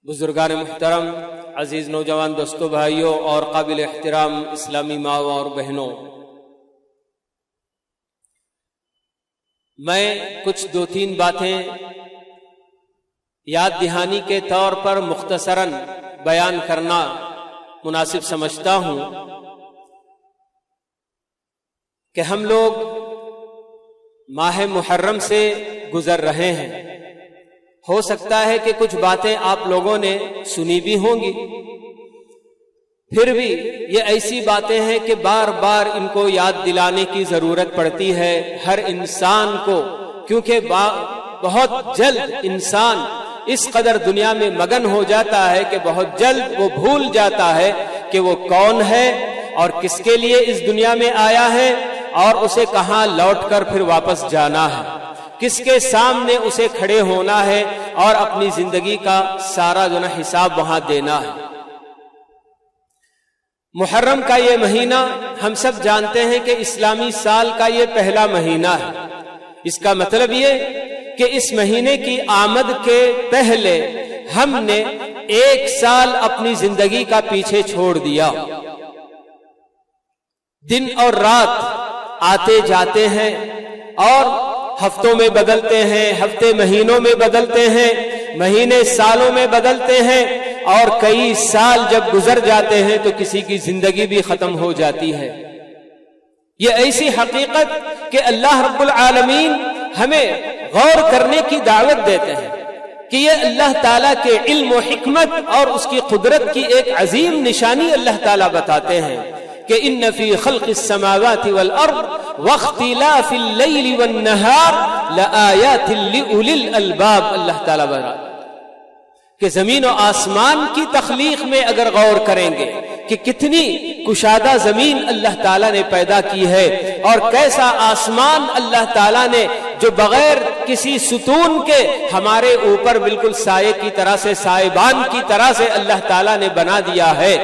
بزرگان محترم، عزیز نوجوان دوستوں، بھائیوں اور قابل احترام اسلامی ماؤں اور بہنوں، میں کچھ دو تین باتیں یاد دہانی کے طور پر مختصراً بیان کرنا مناسب سمجھتا ہوں کہ ہم لوگ ماہ محرم سے گزر رہے ہیں۔ ہو سکتا ہے کہ کچھ باتیں آپ لوگوں نے سنی بھی ہوں گی، پھر بھی یہ ایسی باتیں ہیں کہ بار بار ان کو یاد دلانے کی ضرورت پڑتی ہے ہر انسان کو، کیونکہ بہت جلد انسان اس قدر دنیا میں مگن ہو جاتا ہے کہ بہت جلد وہ بھول جاتا ہے کہ وہ کون ہے اور کس کے لیے اس دنیا میں آیا ہے اور اسے کہاں لوٹ کر پھر واپس جانا ہے، کس کے سامنے اسے کھڑے ہونا ہے اور اپنی زندگی کا سارا حساب وہاں دینا ہے۔ محرم کا یہ مہینہ ہم سب جانتے ہیں کہ اسلامی سال کا یہ پہلا مہینہ ہے۔ اس کا مطلب یہ کہ اس مہینے کی آمد کے پہلے ہم نے 1 سال اپنی زندگی کا پیچھے چھوڑ دیا۔ دن اور رات آتے جاتے ہیں اور ہفتوں میں بدلتے ہیں، ہفتے مہینوں میں بدلتے ہیں، مہینے سالوں میں بدلتے ہیں، اور کئی سال جب گزر جاتے ہیں تو کسی کی زندگی بھی ختم ہو جاتی ہے۔ یہ ایسی حقیقت کہ اللہ رب العالمین ہمیں غور کرنے کی دعوت دیتے ہیں کہ یہ اللہ تعالیٰ کے علم و حکمت اور اس کی قدرت کی ایک عظیم نشانی اللہ تعالیٰ بتاتے ہیں کہ ان فی خلق السماوات والارض واختلاف اللیل والنہار لآیات لأولی الالباب، اللہ تعالیٰ بتاتے کہ زمین و آسمان کی تخلیق میں اگر غور کریں گے کہ کتنی کشادہ زمین اللہ تعالیٰ نے پیدا کی ہے اور کیسا آسمان اللہ تعالیٰ نے جو بغیر کسی ستون کے ہمارے اوپر بالکل سائے کی طرح سے، سائبان کی طرح سے اللہ تعالیٰ نے بنا دیا ہے،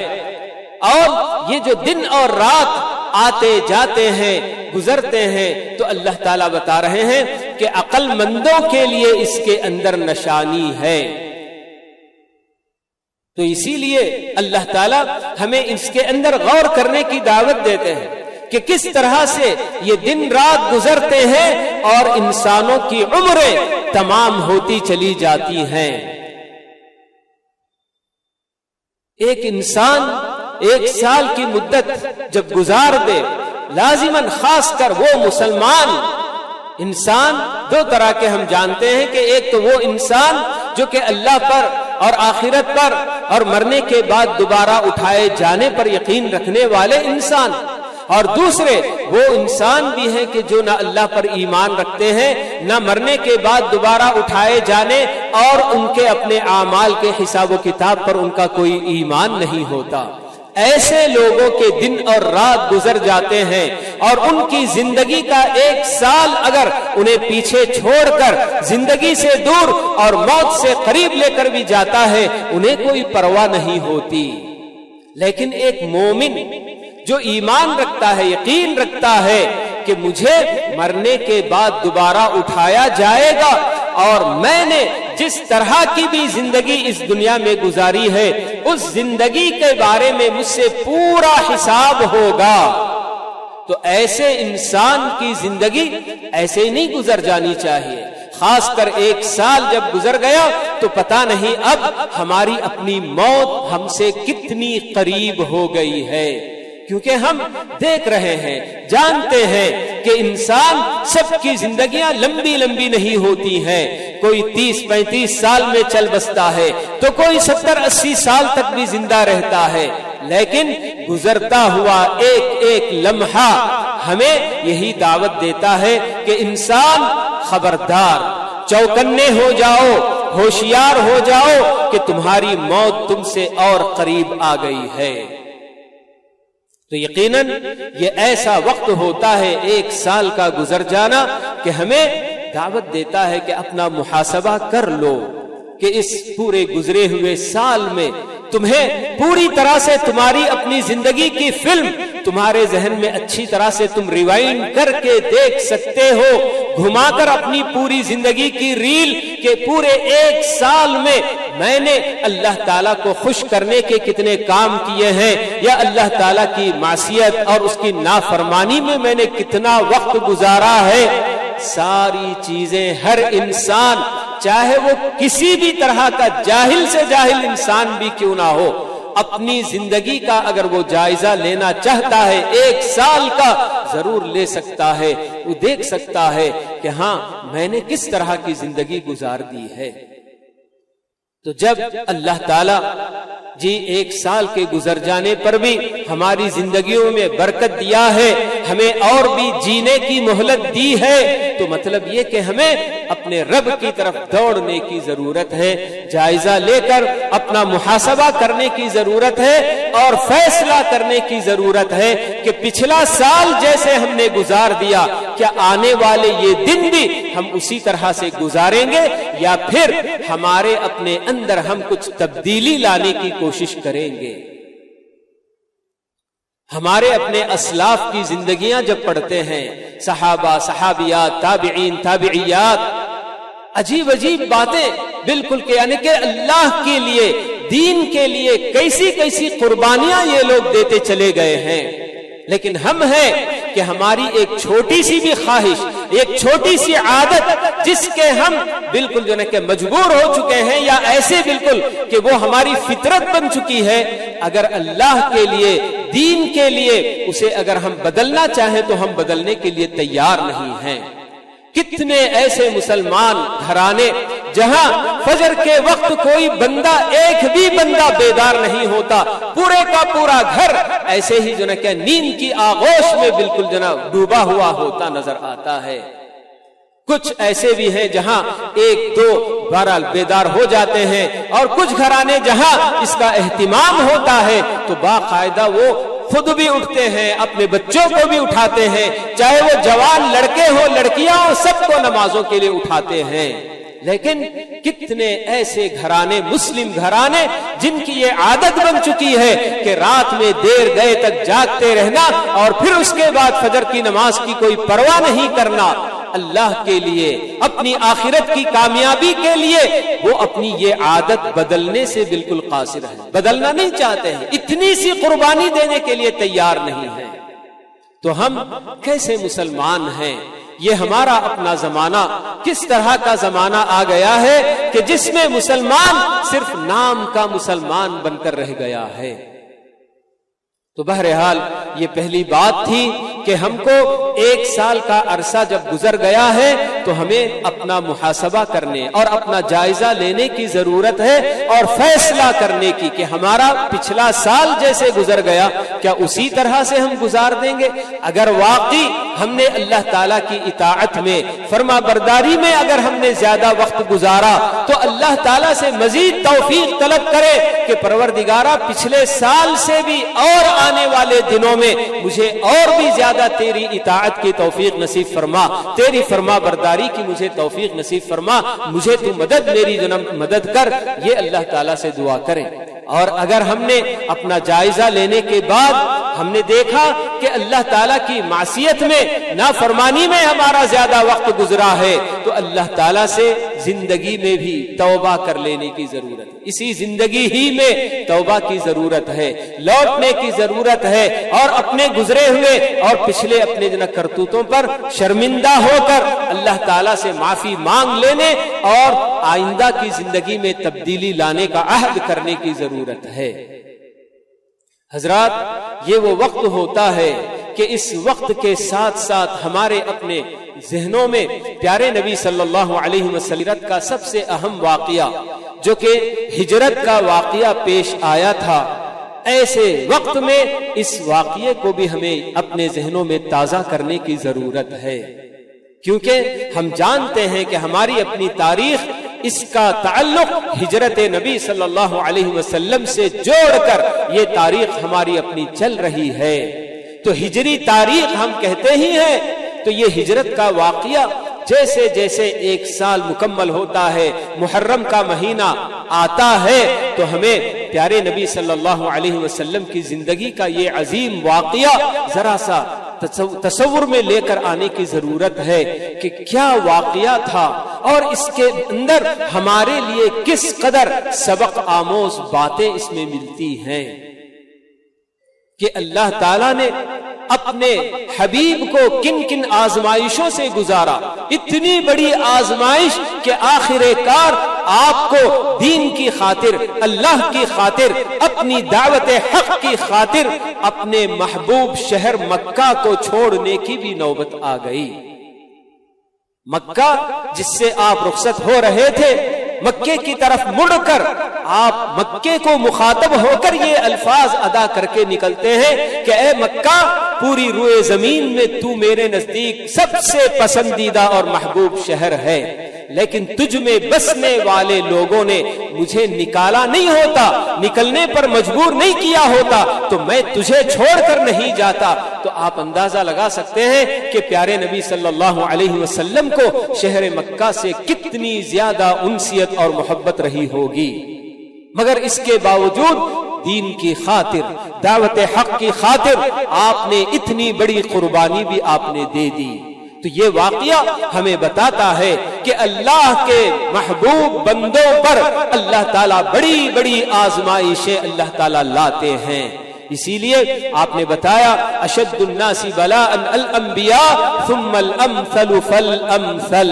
اور یہ جو دن اور رات آتے جاتے ہیں، گزرتے ہیں، تو اللہ تعالیٰ بتا رہے ہیں کہ عقل مندوں کے لیے اس کے اندر نشانی ہے۔ تو اسی لیے اللہ تعالیٰ ہمیں اس کے اندر غور کرنے کی دعوت دیتے ہیں کہ کس طرح سے یہ دن رات گزرتے ہیں اور انسانوں کی عمریں تمام ہوتی چلی جاتی ہیں۔ ایک انسان 1 سال کی مدت جب گزار دے، لازماً خاص کر وہ مسلمان انسان، 2 طرح کے ہم جانتے ہیں کہ ایک تو وہ انسان جو کہ اللہ پر اور آخرت پر اور مرنے کے بعد دوبارہ اٹھائے جانے پر یقین رکھنے والے انسان، اور دوسرے وہ انسان بھی ہیں کہ جو نہ اللہ پر ایمان رکھتے ہیں، نہ مرنے کے بعد دوبارہ اٹھائے جانے اور ان کے اپنے اعمال کے حساب و کتاب پر ان کا کوئی ایمان نہیں ہوتا۔ ایسے لوگوں کے دن اور رات گزر جاتے ہیں اور ان کی زندگی کا 1 سال اگر انہیں پیچھے چھوڑ کر زندگی سے دور اور موت سے قریب لے کر بھی جاتا ہے، انہیں کوئی پرواہ نہیں ہوتی۔ لیکن ایک مومن جو ایمان رکھتا ہے، یقین رکھتا ہے کہ مجھے مرنے کے بعد دوبارہ اٹھایا جائے گا اور میں نے جس طرح کی بھی زندگی اس دنیا میں گزاری ہے اس زندگی کے بارے میں مجھ سے پورا حساب ہوگا، تو ایسے انسان کی زندگی ایسے نہیں گزر جانی چاہیے۔ خاص کر 1 سال جب گزر گیا تو پتہ نہیں اب ہماری اپنی موت ہم سے کتنی قریب ہو گئی ہے، کیونکہ ہم دیکھ رہے ہیں، جانتے ہیں کہ انسان سب کی زندگیاں لمبی لمبی نہیں ہوتی ہیں۔ کوئی 30-35 سال میں چل بستا ہے تو کوئی 70-80 سال تک بھی زندہ رہتا ہے، لیکن گزرتا ہوا ایک لمحہ ہمیں یہی دعوت دیتا ہے کہ انسان خبردار، چوکنے ہو جاؤ، ہوشیار ہو جاؤ کہ تمہاری موت تم سے اور قریب آ گئی ہے۔ تو یقیناً یہ ایسا وقت ہوتا ہے 1 سال کا گزر جانا کہ ہمیں دعوت دیتا ہے کہ اپنا محاسبہ کر لو کہ اس پورے گزرے ہوئے سال میں تمہیں پوری طرح سے تمہاری اپنی زندگی کی فلم تمہارے ذہن میں اچھی طرح سے تم ریوائنڈ کر کے دیکھ سکتے ہو، گھما کر اپنی پوری زندگی کی ریل کہ پورے 1 سال میں میں نے اللہ تعالیٰ کو خوش کرنے کے کتنے کام کیے ہیں یا اللہ تعالیٰ کی معصیت اور اس کی نافرمانی میں میں نے کتنا وقت گزارا ہے، ساری چیزیں ہر انسان چاہے وہ کسی بھی طرح کا جاہل سے جاہل انسان بھی کیوں نہ ہو، اپنی زندگی کا اگر وہ جائزہ لینا چاہتا ہے 1 سال کا ضرور لے سکتا ہے۔ وہ دیکھ سکتا ہے کہ ہاں میں نے کس طرح کی زندگی گزار دی ہے۔ تو جب اللہ تعالی 1 سال کے گزر جانے پر بھی ہماری زندگیوں میں برکت دیا ہے، ہمیں اور بھی جینے کی مہلت دی ہے، تو مطلب یہ کہ ہمیں اپنے رب کی طرف دوڑنے کی ضرورت ہے، جائزہ لے کر اپنا محاسبہ کرنے کی ضرورت ہے اور فیصلہ کرنے کی ضرورت ہے کہ پچھلا سال جیسے ہم نے گزار دیا، کیا آنے والے یہ دن بھی ہم اسی طرح سے گزاریں گے یا پھر ہمارے اپنے اندر ہم کچھ تبدیلی لانے کی کوشش کریں گے۔ ہمارے اپنے اسلاف کی زندگیاں جب پڑھتے ہیں، صحابہ، صحابیات، تابعین، تابعیات، عجیب عجیب باتیں بالکل کہ یعنی کہ اللہ کے لیے، دین کے لیے کیسی کیسی قربانیاں یہ لوگ دیتے چلے گئے ہیں، لیکن ہم ہیں کہ ہماری ایک چھوٹی سی بھی خواہش، ایک چھوٹی سی عادت جس کے ہم بالکل جو ہے کہ مجبور ہو چکے ہیں یا ایسے بالکل کہ وہ ہماری فطرت بن چکی ہے، اگر اللہ کے لیے، دین کے لیے اسے اگر ہم بدلنا چاہیں تو ہم بدلنے کے لیے تیار نہیں ہیں۔ کتنے ایسے مسلمان گھرانے جہاں فجر کے وقت کوئی بندہ، ایک بھی بندہ بیدار نہیں ہوتا، پورے کا پورا گھر ایسے ہی جو ہے کہ نیند کی آغوش میں بالکل جو ہے ڈوبا ہوا ہوتا نظر آتا ہے۔ کچھ ایسے بھی ہیں جہاں 1-2 بہرحال بیدار ہو جاتے ہیں، اور کچھ گھرانے جہاں اس کا اہتمام ہوتا ہے تو باقاعدہ وہ خود بھی اٹھتے ہیں، اپنے بچوں کو بھی اٹھاتے ہیں، چاہے وہ جوان لڑکے ہو لڑکیاں ہو، سب کو نمازوں کے لیے اٹھاتے ہیں۔ لیکن کتنے ایسے گھرانے، مسلم گھرانے، جن کی یہ عادت بن چکی ہے کہ رات میں دیر گئے تک جاگتے رہنا اور پھر اس کے بعد فجر کی نماز کی کوئی پرواہ نہیں کرنا، اللہ کے لیے، اپنی آخرت کی کامیابی کے لیے وہ اپنی یہ عادت بدلنے سے بالکل قاصر ہے، بدلنا نہیں چاہتے ہیں، اتنی سی قربانی دینے کے لیے تیار نہیں ہے۔ تو ہم کیسے مسلمان ہیں؟ یہ ہمارا اپنا زمانہ کس طرح کا زمانہ آ گیا ہے کہ جس میں مسلمان صرف نام کا مسلمان بن کر رہ گیا ہے۔ تو بہرحال یہ پہلی بات تھی کہ ہم کو 1 سال کا عرصہ جب گزر گیا ہے تو ہمیں اپنا محاسبہ کرنے اور اپنا جائزہ لینے کی ضرورت ہے اور فیصلہ کرنے کی کہ ہمارا پچھلا سال جیسے گزر گیا کیا اسی طرح سے ہم گزار دیں گے۔ اگر واقعی ہم نے اللہ تعالیٰ کی اطاعت میں، فرما برداری میں اگر ہم نے زیادہ وقت گزارا تو اللہ تعالیٰ سے مزید توفیق طلب کرے کہ پروردگارہ پچھلے سال سے بھی اور آنے والے دنوں میں مجھے اور بھی زیادہ تیری اطاعت کی توفیق نصیب فرما، تیری فرما برداری کی مجھے توفیق نصیب فرما، مجھے تو مدد، میری جنم مدد کر، یہ اللہ تعالیٰ سے دعا کریں۔ اور اگر ہم نے اپنا جائزہ لینے کے بعد ہم نے دیکھا کہ اللہ تعالیٰ کی معصیت میں، نافرمانی میں ہمارا زیادہ وقت گزرا ہے تو اللہ تعالیٰ سے زندگی میں بھی توبہ کر لینے کی ضرورت ہے، اسی زندگی ہی میں توبہ کی ضرورت ہے، لوٹنے کی ضرورت ہے اور اپنے گزرے ہوئے اور پچھلے اپنے کرتوتوں پر شرمندہ ہو کر اللہ تعالیٰ سے معافی مانگ لینے اور آئندہ کی زندگی میں تبدیلی لانے کا عہد کرنے کی ضرورت ہے۔ حضرات، یہ وہ وقت ہوتا ہے کہ اس وقت کے ساتھ ساتھ ہمارے اپنے ذہنوں میں پیارے نبی صلی اللہ علیہ وسلم کا سب سے اہم واقعہ جو کہ ہجرت کا واقعہ پیش آیا تھا، ایسے وقت میں اس واقعے کو بھی ہمیں اپنے ذہنوں میں تازہ کرنے کی ضرورت ہے، کیونکہ ہم جانتے ہیں کہ ہماری اپنی تاریخ، اس کا تعلق ہجرت نبی صلی اللہ علیہ وسلم سے جوڑ کر یہ تاریخ ہماری اپنی چل رہی ہے۔ تو ہجری تاریخ ہم کہتے ہی ہیں، تو یہ ہجرت کا واقعہ جیسے جیسے 1 سال مکمل ہوتا ہے، محرم کا مہینہ آتا ہے تو ہمیں پیارے نبی صلی اللہ علیہ وسلم کی زندگی کا یہ عظیم واقعہ ذرا سا تصور میں لے کر آنے کی ضرورت ہے کہ کیا واقعہ تھا اور اس کے اندر ہمارے لیے کس قدر سبق آموز باتیں اس میں ملتی ہیں کہ اللہ تعالیٰ نے اپنے حبیب کو کن کن آزمائشوں سے گزارا. اتنی بڑی آزمائش کہ آخر کار آپ کو دین کی خاطر، اللہ کی خاطر، اپنی دعوت حق کی خاطر اپنے محبوب شہر مکہ کو چھوڑنے کی بھی نوبت آ گئی. مکہ جس سے آپ رخصت ہو رہے تھے، مکے کی طرف مڑ کر آپ مکے کو مخاطب ہو کر یہ الفاظ ادا کر کے نکلتے ہیں کہ اے مکہ، پوری روئے زمین میں تو میرے نزدیک سب سے پسندیدہ اور محبوب شہر ہے، لیکن تجھ میں بسنے والے لوگوں نے مجھے نکالا نہیں ہوتا، نکلنے پر مجبور نہیں کیا ہوتا تو میں تجھے چھوڑ کر نہیں جاتا. تو آپ اندازہ لگا سکتے ہیں کہ پیارے نبی صلی اللہ علیہ وسلم کو شہر مکہ سے کتنی زیادہ انسیت اور محبت رہی ہوگی. مگر اس کے باوجود دین کی خاطر، دعوت حق کی خاطر آپ نے اتنی بڑی قربانی بھی آپ نے دے دی. تو یہ واقعہ ہمیں بتاتا ہے کہ اللہ کے محبوب بندوں پر اللہ تعالیٰ بڑی بڑی آزمائشیں اللہ تعالیٰ لاتے ہیں. اسی لیے آپ نے بتایا اشد الناس بلاء الانبیاء ثم الامثل فالامثل،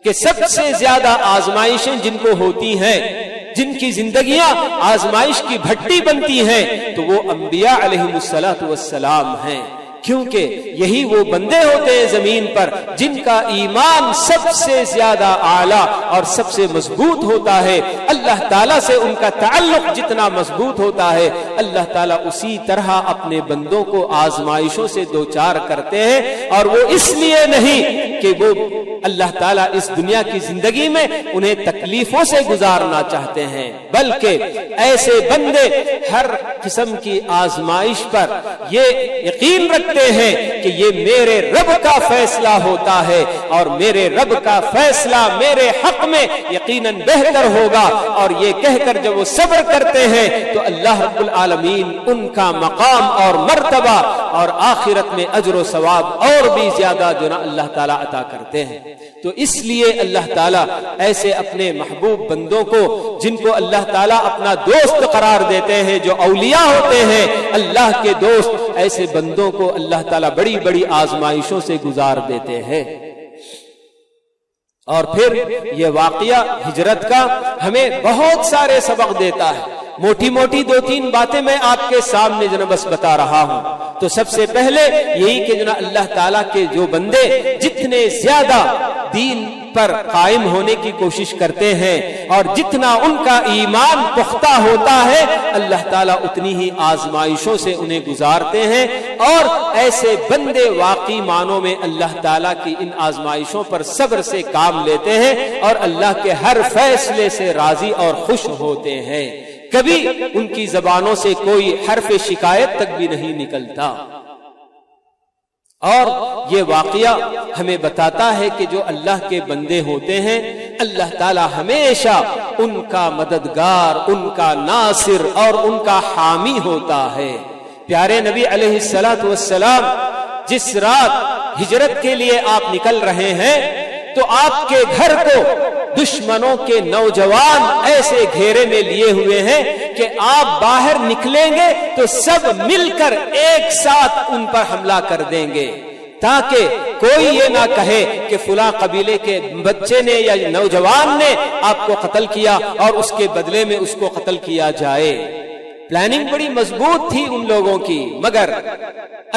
کہ سب سے زیادہ آزمائشیں جن کو ہوتی ہیں، جن کی زندگیاں آزمائش کی بھٹی بنتی ہیں، تو وہ انبیاء علیہم الصلاۃ والسلام ہیں. کیونکہ یہی وہ بندے ہوتے ہیں زمین پر جن کا ایمان سب سے زیادہ اعلیٰ اور سب سے مضبوط ہوتا ہے. اللہ تعالیٰ سے ان کا تعلق جتنا مضبوط ہوتا ہے، اللہ تعالیٰ اسی طرح اپنے بندوں کو آزمائشوں سے دوچار کرتے ہیں. اور وہ اس لیے نہیں کہ وہ اللہ تعالیٰ اس دنیا کی زندگی میں انہیں تکلیفوں سے گزارنا چاہتے ہیں، بلکہ ایسے بندے ہر قسم کی آزمائش پر یہ یقین رکھتے ہیں کہ یہ میرے رب کا فیصلہ ہوتا ہے اور میرے رب کا فیصلہ میرے حق میں یقیناً بہتر ہوگا. اور یہ کہہ کر جب وہ صبر کرتے ہیں تو اللہ رب العالمین ان کا مقام اور مرتبہ اور آخرت میں اجر و ثواب اور بھی زیادہ جو نا اللہ تعالیٰ عطا کرتے ہیں. تو اس لیے اللہ تعالیٰ ایسے اپنے محبوب بندوں کو جن کو اللہ تعالیٰ اپنا دوست قرار دیتے ہیں، جو اولیاء ہوتے ہیں اللہ کے دوست، ایسے بندوں کو اللہ تعالیٰ بڑی بڑی آزمائشوں سے گزار دیتے ہیں. اور پھر یہ واقعہ ہجرت کا ہمیں بہت سارے سبق دیتا ہے. موٹی موٹی دو تین باتیں میں آپ کے سامنے جناب بس بتا رہا ہوں. تو سب سے پہلے یہی کہ جناب اللہ تعالیٰ کے جو بندے جتنے زیادہ دین پر قائم ہونے کی کوشش کرتے ہیں اور جتنا ان کا ایمان پختہ ہوتا ہے، اللہ تعالیٰ اتنی ہی آزمائشوں سے انہیں گزارتے ہیں. اور ایسے بندے واقعی معنوں میں اللہ تعالیٰ کی ان آزمائشوں پر صبر سے کام لیتے ہیں اور اللہ کے ہر فیصلے سے راضی اور خوش ہوتے ہیں. کبھی ان کی زبانوں سے کوئی حرف شکایت تک بھی نہیں نکلتا. اور یہ واقعہ ہمیں بتاتا ہے کہ جو اللہ کے بندے ہوتے ہیں اللہ تعالی ہمیشہ ان کا مددگار، ان کا ناصر اور ان کا حامی ہوتا ہے. پیارے نبی علیہ الصلوۃ والسلام جس رات ہجرت کے لیے آپ نکل رہے ہیں تو آپ کے گھر کو دشمنوں کے نوجوان ایسے گھیرے میں لیے ہوئے ہیں کہ آپ باہر نکلیں گے تو سب مل کر ایک ساتھ ان پر حملہ کر دیں گے، تاکہ کوئی یہ نہ کہے کہ فلاں قبیلے کے بچے نے یا نوجوان نے آپ کو قتل کیا اور اس کے بدلے میں اس کو قتل کیا جائے. پلاننگ بڑی مضبوط تھی ان لوگوں کی، مگر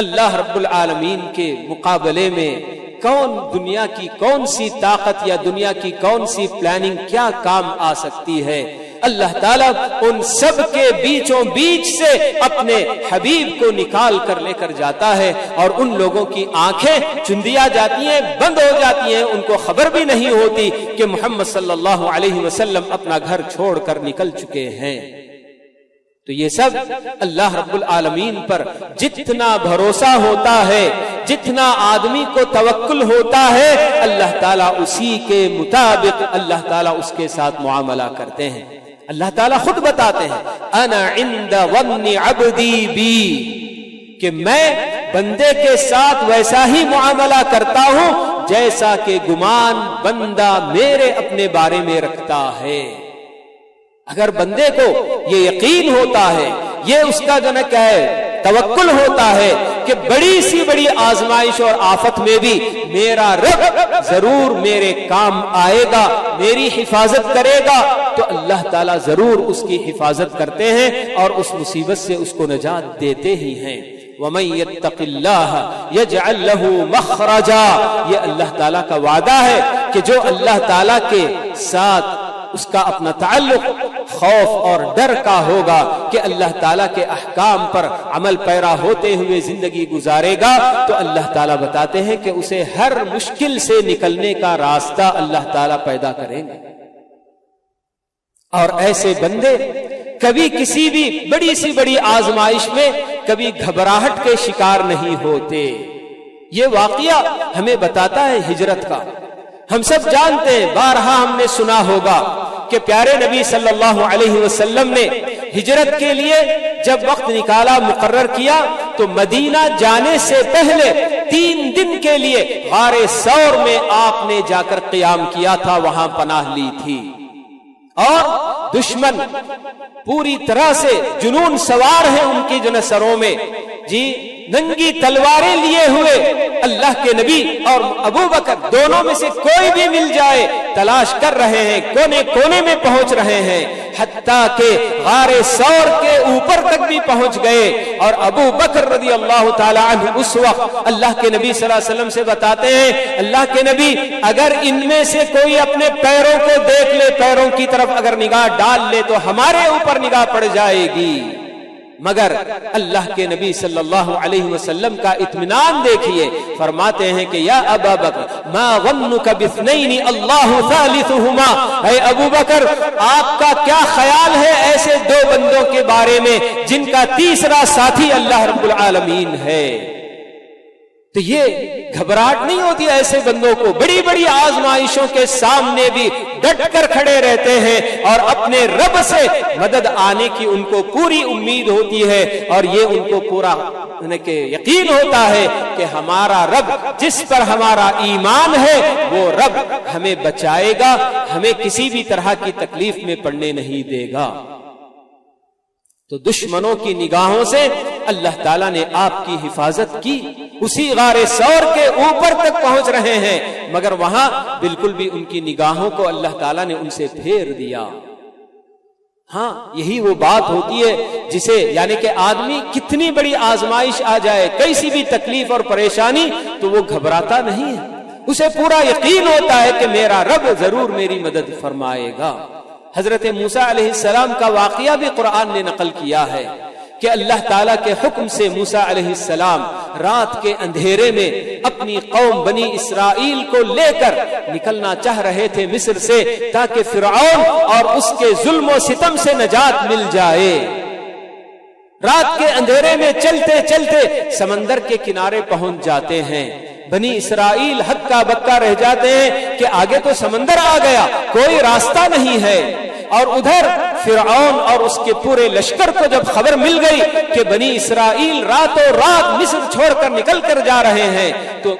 اللہ رب العالمین کے مقابلے میں کون دنیا کی کون سی طاقت یا دنیا کی کون سی پلاننگ کیا کام آ سکتی ہے. اللہ تعالیٰ ان سب کے بیچوں بیچ سے اپنے حبیب کو نکال کر لے کر جاتا ہے اور ان لوگوں کی آنکھیں چندیا جاتی ہیں، بند ہو جاتی ہیں، ان کو خبر بھی نہیں ہوتی کہ محمد صلی اللہ علیہ وسلم اپنا گھر چھوڑ کر نکل چکے ہیں. تو یہ سب اللہ رب العالمین پر جتنا بھروسہ ہوتا ہے، جتنا آدمی کو توکل ہوتا ہے، اللہ تعالیٰ اسی کے مطابق اللہ تعالیٰ اس کے ساتھ معاملہ کرتے ہیں. اللہ تعالیٰ خود بتاتے ہیں انا عند ظن عبدی بی، کہ میں بندے کے ساتھ ویسا ہی معاملہ کرتا ہوں جیسا کہ گمان بندہ میرے اپنے بارے میں رکھتا ہے۔ اگر بندے کو یہ یقین ہوتا ہے، یہ اس کا جو کیا ہے توکل ہوتا ہے کہ بڑی سی بڑی آزمائش اور آفت میں بھی میرا رب ضرور میرے کام آئے گا، میری حفاظت کرے گا، تو اللہ تعالیٰ ضرور اس کی حفاظت کرتے ہیں اور اس مصیبت سے اس کو نجات دیتے ہی ہیں۔ وَمَن يَتَّقِ اللَّهَ يَجْعَل لَّهُ مَخْرَجًا، یہ اللہ تعالیٰ کا وعدہ ہے کہ جو اللہ تعالیٰ کے ساتھ اس کا اپنا تعلق خوف اور ڈر کا ہوگا کہ اللہ تعالیٰ کے احکام پر عمل پیرا ہوتے ہوئے زندگی گزارے گا، تو اللہ تعالیٰ بتاتے ہیں کہ اسے ہر مشکل سے نکلنے کا راستہ اللہ تعالیٰ پیدا کریں گے۔ اور ایسے بندے کبھی کسی بھی بڑی سی بڑی آزمائش میں کبھی گھبراہٹ کے شکار نہیں ہوتے۔ یہ واقعہ ہمیں بتاتا ہے ہجرت کا۔ ہم سب جانتے ہیں، بارہا ہم نے سنا ہوگا کہ پیارے نبی صلی اللہ علیہ وسلم نے ہجرت کے لیے جب وقت نکالا، مقرر کیا، تو مدینہ جانے سے پہلے 3 دن کے لیے غار ثور میں آپ نے جا کر قیام کیا تھا، وہاں پناہ لی تھی۔ اور دشمن پوری طرح سے جنون سوار ہے ان کی سروں میں، ننگی تلواریں لیے ہوئے اللہ کے نبی اور ابو بکر دونوں میں سے کوئی بھی مل جائے تلاش کر رہے ہیں، کونے کونے میں پہنچ رہے ہیں، حتیٰ کہ غار ثور کے اوپر تک بھی پہنچ گئے۔ اور ابو بکر رضی اللہ تعالی عنہ اس وقت اللہ کے نبی صلی اللہ علیہ وسلم سے بتاتے ہیں، اللہ کے نبی اگر ان میں سے کوئی اپنے پیروں کو دیکھ لے، پیروں کی طرف اگر نگاہ ڈال لے تو ہمارے اوپر نگاہ پڑ جائے گی۔ مگر اللہ کے نبی صلی اللہ علیہ وسلم کا اطمینان دیکھیے، فرماتے ہیں کہ یا ابا بکر ما ظنک باثنین اللہ ثالثہما، اے ابو بکر آپ کا کیا خیال ہے ایسے 2 بندوں کے بارے میں جن کا تیسرا ساتھی اللہ رب العالمین ہے۔ تو یہ گھبراہٹ نہیں ہوتی ایسے بندوں کو، بڑی بڑی آزمائشوں کے سامنے بھی ڈٹ کر کھڑے رہتے ہیں اور اپنے رب سے مدد آنے کی ان کو پوری امید ہوتی ہے، اور یہ ان کو پورا یقین ہوتا ہے کہ ہمارا رب جس پر ہمارا ایمان ہے وہ رب ہمیں بچائے گا، ہمیں کسی بھی طرح کی تکلیف میں پڑنے نہیں دے گا۔ تو دشمنوں کی نگاہوں سے اللہ تعالیٰ نے آپ کی حفاظت کی، اسی غار ثور کے اوپر تک پہنچ رہے ہیں، مگر وہاں بالکل بھی ان کی نگاہوں کو اللہ تعالیٰ نے ان سے پھیر دیا۔ ہاں، یہی وہ بات ہوتی ہے جسے یعنی کہ آدمی کتنی بڑی آزمائش آ جائے، کیسی بھی تکلیف اور پریشانی، تو وہ گھبراتا نہیں ہے، اسے پورا یقین ہوتا ہے کہ میرا رب ضرور میری مدد فرمائے گا۔ حضرت موسیٰ علیہ السلام کا واقعہ بھی قرآن نے نقل کیا ہے کہ اللہ تعالیٰ کے حکم سے موسیٰ علیہ السلام رات کے اندھیرے میں اپنی قوم بنی اسرائیل کو لے کر نکلنا چاہ رہے تھے مصر سے، تاکہ فرعون اور اس کے ظلم و ستم سے نجات مل جائے۔ رات کے اندھیرے میں چلتے چلتے سمندر کے کنارے پہنچ جاتے ہیں، بنی اسرائیل ہکا بکا رہ جاتے ہیں کہ آگے تو سمندر آ گیا، کوئی راستہ نہیں ہے۔ اور ادھر فرعون اور اس کے پورے لشکر کو جب خبر مل گئی کہ بنی اسرائیل راتوں رات مصر چھوڑ کر نکل کر جا رہے ہیں، تو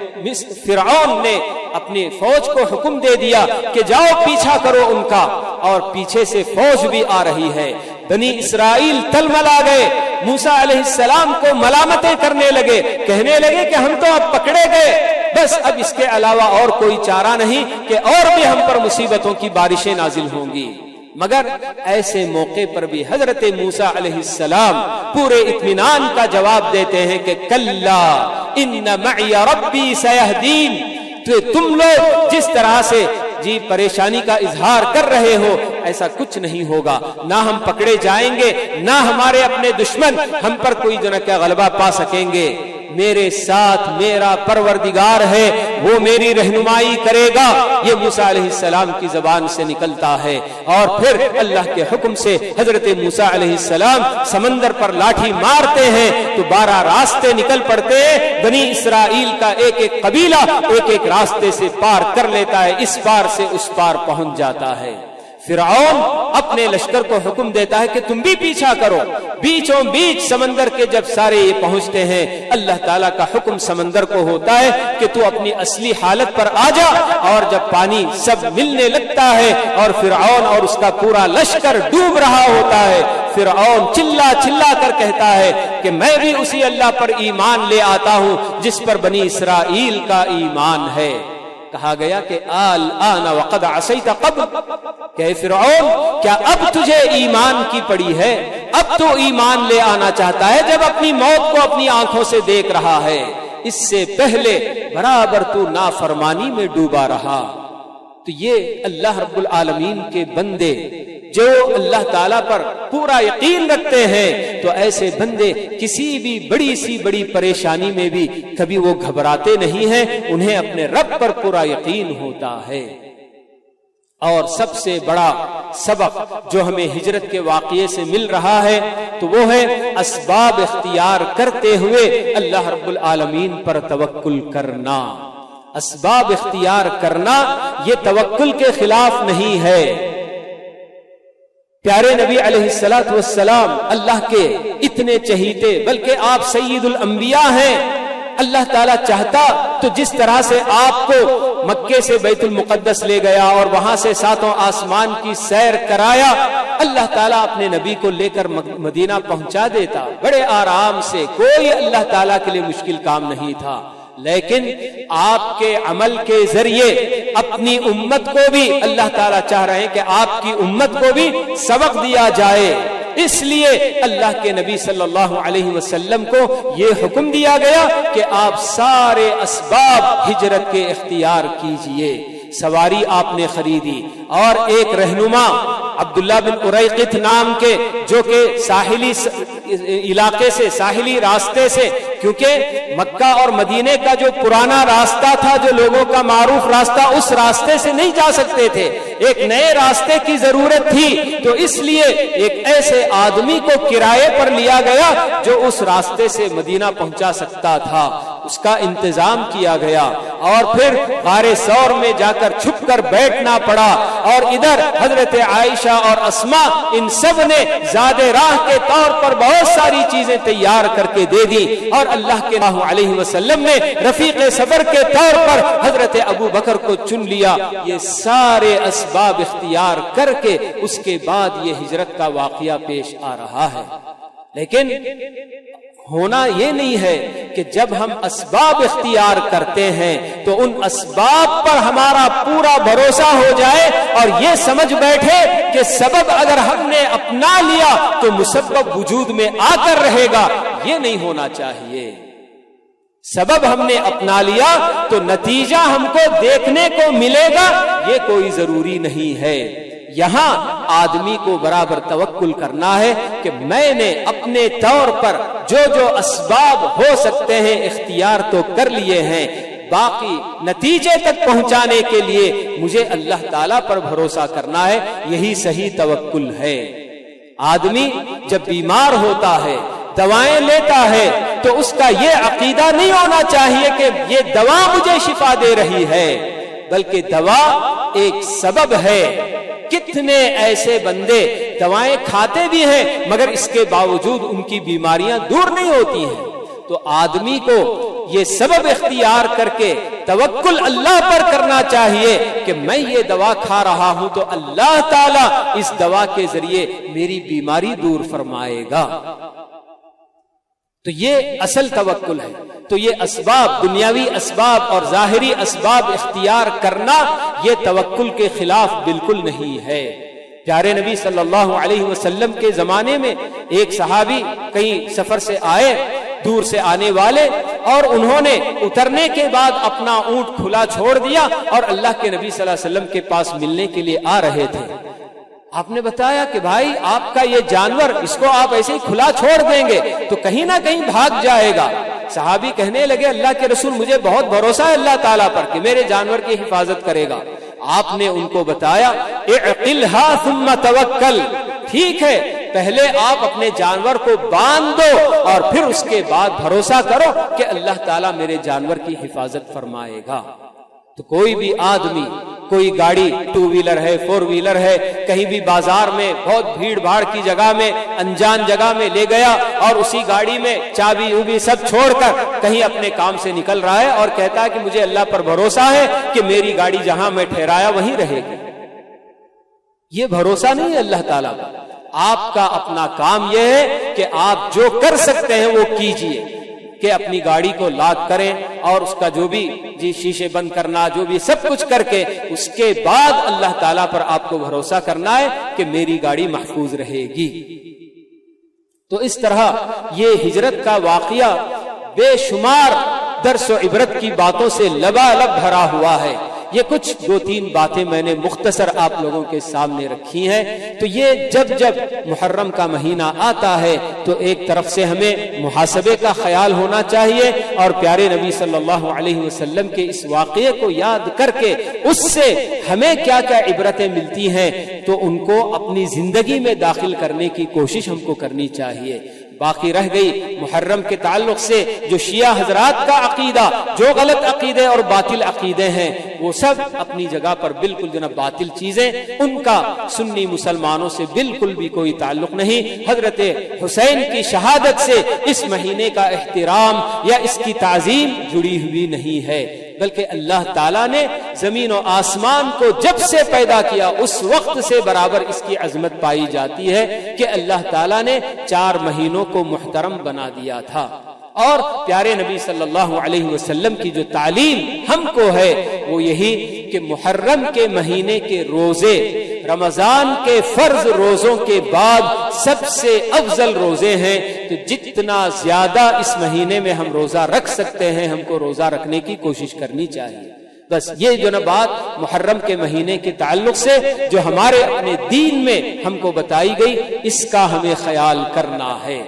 فرعون نے اپنی فوج کو حکم دے دیا کہ جاؤ پیچھا کرو ان کا، اور پیچھے سے فوج بھی آ رہی ہے۔ بنی اسرائیل تلملا گئے، موسیٰ علیہ السلام کو ملامتیں کرنے لگے، کہنے لگے کہ ہم تو اب پکڑے گئے، بس اب اس کے علاوہ اور کوئی چارہ نہیں کہ اور بھی ہم پر مصیبتوں کی بارشیں نازل ہوں گی۔ مگر ایسے موقع پر بھی حضرت موسیٰ علیہ السلام پورے اطمینان کا جواب دیتے ہیں کہ کلا ان معی ربی سیہدین، تو تم لوگ جس طرح سے پریشانی کا اظہار کر رہے ہو ایسا کچھ نہیں ہوگا، نہ ہم پکڑے جائیں گے، نہ ہمارے اپنے دشمن ہم پر کوئی غلبہ پا سکیں گے، میرے ساتھ میرا پروردگار ہے، وہ میری رہنمائی کرے گا۔ یہ موسیٰ علیہ السلام کی زبان سے نکلتا ہے، اور پھر اللہ کے حکم سے حضرت موسیٰ علیہ السلام سمندر پر لاٹھی مارتے ہیں تو 12 راستے نکل پڑتے ہیں، بنی اسرائیل کا ایک ایک قبیلہ ایک ایک راستے سے پار کر لیتا ہے، اس پار سے اس پار پہنچ جاتا ہے۔ فرعون اپنے لشکر کو حکم دیتا ہے کہ تم بھی پیچھا کرو. بیچوں بیچ سمندر کے جب سارے یہ پہنچتے ہیں، اللہ تعالیٰ کا حکم سمندر کو ہوتا ہے کہ تو اپنی اصلی حالت پر آ جا. اور جب پانی سب ملنے لگتا ہے اور فرعون اور اس کا پورا لشکر ڈوب رہا ہوتا ہے، فرعون چلا چلا کر کہتا ہے کہ میں بھی اسی اللہ پر ایمان لے آتا ہوں جس پر بنی اسرائیل کا ایمان ہے. کہا گیا کہ الآن وقد عصیت قبل، کہ فرعون کیا اب تجھے ایمان کی پڑی ہے؟ اب تو ایمان لے آنا چاہتا ہے جب اپنی موت کو اپنی آنکھوں سے دیکھ رہا ہے. اس سے پہلے برابر تو نافرمانی میں ڈوبا رہا. تو یہ اللہ رب العالمین کے بندے جو اللہ تعالیٰ پر پورا یقین رکھتے ہیں، تو ایسے بندے کسی بھی بڑی سی بڑی پریشانی میں بھی کبھی وہ گھبراتے نہیں ہیں، انہیں اپنے رب پر پورا یقین ہوتا ہے. اور سب سے بڑا سبق جو ہمیں ہجرت کے واقعے سے مل رہا ہے تو وہ ہے اسباب اختیار کرتے ہوئے اللہ رب العالمین پر توکل کرنا. اسباب اختیار کرنا یہ توکل کے خلاف نہیں ہے. پیارے نبی علیہ الصلوۃ والسلام اللہ کے اتنے چہیتے، بلکہ آپ سید الانبیاء ہیں. اللہ تعالیٰ چاہتا تو جس طرح سے آپ کو مکے سے بیت المقدس لے گیا اور وہاں سے ساتوں آسمان کی سیر کرایا، اللہ تعالیٰ اپنے نبی کو لے کر مدینہ پہنچا دیتا بڑے آرام سے. کوئی اللہ تعالیٰ کے لیے مشکل کام نہیں تھا. لیکن آپ کے عمل کے ذریعے اپنی امت کو بھی اللہ تعالیٰ چاہ رہے ہیں کہ آپ کی امت کو بھی سبق دیا جائے. اس لیے اللہ کے نبی صلی اللہ علیہ وسلم کو یہ حکم دیا گیا کہ آپ سارے اسباب ہجرت کے اختیار کیجئے. سواری آپ نے خریدی اور ایک رہنما عبداللہ بن اریقط نام کے، جو کہ ساحلی علاقے سے، ساحلی راستے سے، کیونکہ مکہ اور مدینے کا جو پرانا راستہ تھا، جو لوگوں کا معروف راستہ، اس راستے سے نہیں جا سکتے تھے، ایک نئے راستے کی ضرورت تھی. تو اس لیے ایک ایسے آدمی کو کرائے پر لیا گیا جو اس راستے سے مدینہ پہنچا سکتا تھا. اس کا انتظام کیا گیا اور پھر غار ثور میں جا کر چھپ کر بیٹھنا پڑا. اور ادھر حضرت عائشہ اور اسماء ان سب نے زاد راہ کے طور پر بہت ساری چیزیں تیار کر کے دے دی. اور اللہ کے صلی اللہ علیہ وسلم نے رفیق سفر کے طور پر حضرت ابو بکر کو چن لیا. یہ سارے اسباب اختیار کر کے اس کے بعد یہ ہجرت کا واقعہ پیش آ رہا ہے. لیکن ہونا یہ نہیں ہے کہ جب ہم اسباب اختیار کرتے ہیں تو ان اسباب پر ہمارا پورا بھروسہ ہو جائے اور یہ سمجھ بیٹھے کہ سبب اگر ہم نے اپنا لیا تو مسبب وجود میں آ کر رہے گا. یہ نہیں ہونا چاہیے. سبب ہم نے اپنا لیا تو نتیجہ ہم کو دیکھنے کو ملے گا، یہ کوئی ضروری نہیں ہے. یہاں آدمی کو برابر توکل کرنا ہے کہ میں نے اپنے طور پر جو جو اسباب ہو سکتے ہیں اختیار تو کر لیے ہیں، باقی نتیجے تک پہنچانے کے لیے مجھے اللہ تعالیٰ پر بھروسہ کرنا ہے. یہی صحیح توکل ہے. آدمی جب بیمار ہوتا ہے، دوائیں لیتا ہے، تو اس کا یہ عقیدہ نہیں ہونا چاہیے کہ یہ دوا مجھے شفا دے رہی ہے، بلکہ دوا ایک سبب ہے. کتنے ایسے بندے دوائیں کھاتے بھی ہیں مگر اس کے باوجود ان کی بیماریاں دور نہیں ہوتی ہیں. تو آدمی کو یہ سبب اختیار کر کے توکل اللہ پر کرنا چاہیے کہ میں یہ دوا کھا رہا ہوں تو اللہ تعالیٰ اس دوا کے ذریعے میری بیماری دور فرمائے گا. تو یہ اصل توکل ہے. تو یہ اسباب، دنیاوی اسباب اور ظاہری اسباب اختیار کرنا یہ توکل کے خلاف بالکل نہیں ہے. پیارے نبی صلی اللہ علیہ وسلم کے زمانے میں ایک صحابی کہیں سفر سے آئے، دور سے آنے والے، اور انہوں نے اترنے کے بعد اپنا اونٹ کھلا چھوڑ دیا اور اللہ کے نبی صلی اللہ علیہ وسلم کے پاس ملنے کے لیے آ رہے تھے. آپ نے بتایا کہ بھائی آپ کا یہ جانور، اس کو آپ ایسے ہی کھلا چھوڑ دیں گے تو کہیں نہ کہیں بھاگ جائے گا. صحابی کہنے لگے اللہ کے رسول مجھے بہت بھروسہ ہے اللہ تعالیٰ پر کہ میرے جانور کی حفاظت کرے گا. آپ نے ان کو بتایا اعقلھا ثم توکل، ٹھیک ہے پہلے آپ اپنے جانور کو باندھ دو اور پھر اس کے بعد بھروسہ کرو کہ اللہ تعالیٰ میرے جانور کی حفاظت فرمائے گا. تو کوئی بھی آدمی کوئی گاڑی 2 ویلر ہے 4 ویلر ہے کہیں بھی بازار میں بہت بھیڑ بھاڑ کی جگہ میں انجان جگہ میں لے گیا اور اسی گاڑی میں چابی اوبی سب چھوڑ کر کہیں اپنے کام سے نکل رہا ہے اور کہتا ہے کہ مجھے اللہ پر بھروسہ ہے کہ میری گاڑی جہاں میں ٹھہرایا وہیں رہے گی. یہ بھروسہ نہیں ہے اللہ تعالیٰ کا. آپ کا اپنا کام یہ ہے کہ آپ جو کر سکتے ہیں وہ کیجئے, کہ اپنی گاڑی کو لاک کریں اور اس کا جو بھی شیشے بند کرنا جو بھی سب کچھ کر کے اس کے بعد اللہ تعالیٰ پر آپ کو بھروسہ کرنا ہے کہ میری گاڑی محفوظ رہے گی. تو اس طرح یہ ہجرت کا واقعہ بے شمار درس و عبرت کی باتوں سے لبالب بھرا ہوا ہے. یہ کچھ 2-3 باتیں میں نے مختصر آپ لوگوں کے سامنے رکھی ہیں. تو یہ جب محرم کا مہینہ آتا ہے تو ایک طرف سے ہمیں محاسبے کا خیال ہونا چاہیے اور پیارے نبی صلی اللہ علیہ وسلم کے اس واقعے کو یاد کر کے اس سے ہمیں کیا کیا عبرتیں ملتی ہیں تو ان کو اپنی زندگی میں داخل کرنے کی کوشش ہم کو کرنی چاہیے. باقی رہ گئی محرم کے تعلق سے جو شیعہ حضرات کا عقیدہ, جو غلط عقیدے اور باطل عقیدے ہیں وہ سب اپنی جگہ پر بالکل جناب باطل چیزیں, ان کا سنی مسلمانوں سے بالکل بھی کوئی تعلق نہیں. حضرت حسین کی شہادت سے اس مہینے کا احترام یا اس کی تعظیم جڑی ہوئی نہیں ہے, بلکہ اللہ تعالیٰ نے زمین و آسمان کو جب سے پیدا کیا اس وقت سے برابر اس کی عظمت پائی جاتی ہے کہ اللہ تعالیٰ نے 4 مہینوں کو محترم بنا دیا تھا. اور پیارے نبی صلی اللہ علیہ وسلم کی جو تعلیم ہم کو ہے وہ یہی کہ محرم کے مہینے کے روزے رمضان کے فرض روزوں کے بعد سب سے افضل روزے ہیں. تو جتنا زیادہ اس مہینے میں ہم روزہ رکھ سکتے ہیں ہم کو روزہ رکھنے کی کوشش کرنی چاہیے. بس یہ جو بات محرم کے مہینے کے تعلق سے جو ہمارے اپنے دین میں ہم کو بتائی گئی اس کا ہمیں خیال کرنا ہے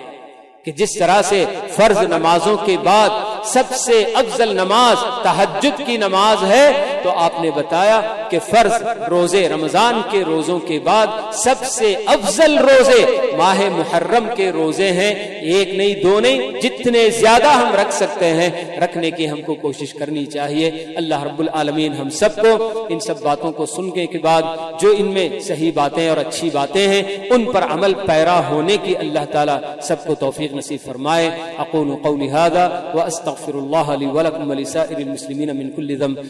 کہ جس طرح سے فرض نمازوں کے بعد سب سے افضل نماز تہجد کی نماز ہے تو آپ نے بتایا کہ فرض روزے رمضان کے روزوں کے بعد سب سے افضل روزے ماہ محرم کے روزے ہیں. 1 نہیں 2 نہیں, جتنے زیادہ ہم رکھ سکتے ہیں رکھنے کی ہم کو کوشش کرنی چاہیے. اللہ رب العالمین ہم سب کو ان سب باتوں کو سننے کے بعد جو ان میں صحیح باتیں اور اچھی باتیں ہیں ان پر عمل پیرا ہونے کی اللہ تعالیٰ سب کو توفیق نصیب فرمائے. اقول قولی ھذا واستغفر اللہ لی ولکم ولسائر المسلمین من کل ذنب.